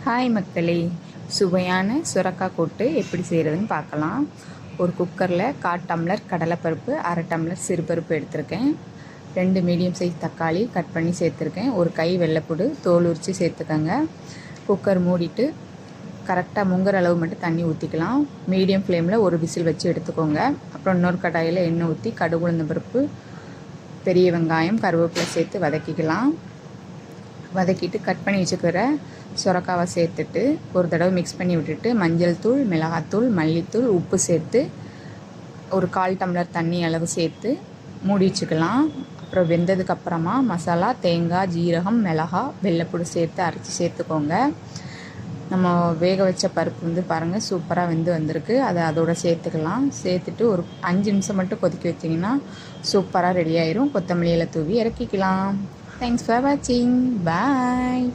Hi மக்களே, சுவையான சுரக்காய் கூட்டு எப்படி செய்கிறதுன்னு பார்க்கலாம். ஒரு குக்கரில் 1/4 டம்ளர் கடலைப்பருப்பு, 1/2 டம்ளர் சிறுபருப்பு எடுத்திருக்கேன். 2 மீடியம் சைஸ் தக்காளி கட் பண்ணி சேர்த்துருக்கேன். ஒரு கை வெள்ளைப்பூடு தோல் உரித்து சேர்த்துக்கோங்க. குக்கர் மூடிட்டு கரெக்டாக முங்குற அளவு மட்டும் தண்ணி ஊற்றிக்கலாம். மீடியம் ஃப்ளேமில் ஒரு விசில் வச்சு எடுத்துக்கோங்க. அப்புறம் இன்னொரு கடாயில் எண்ணெய் ஊற்றி கடுகு உளுந்தம் பருப்பு, பெரிய வெங்காயம், கருவேப்பிலை சேர்த்து வதக்கிக்கலாம். வதக்கிட்டு கட் பண்ணி வச்சுக்கிற சுரக்காவை சேர்த்துட்டு ஒரு தடவை மிக்ஸ் பண்ணி விட்டுட்டு மஞ்சள் தூள், மிளகாத்தூள், மல்லித்தூள், உப்பு சேர்த்து ஒரு 1/4 டம்ளர் தண்ணி அளவு சேர்த்து மூடி வச்சுக்கலாம். அப்புறம் வெந்ததுக்கப்புறமா மசாலா, தேங்காய், ஜீரகம், மிளகா, வெள்ளைப்பூடு சேர்த்து அரைச்சி சேர்த்துக்கோங்க. நம்ம வேக வச்ச பருப்பு பாருங்கள் சூப்பராக வந்திருக்கு. அதை அதோட சேர்த்துக்கலாம். சேர்த்துட்டு ஒரு 5 நிமிஷம் மட்டும் கொதிக்க வச்சிங்கன்னா சூப்பராக ரெடி ஆயிரும். கொத்தமல்லி இலை தூவி இறக்கிக்கலாம். தேங்க்ஸ் ஃபார் வாட்சிங். பாய்.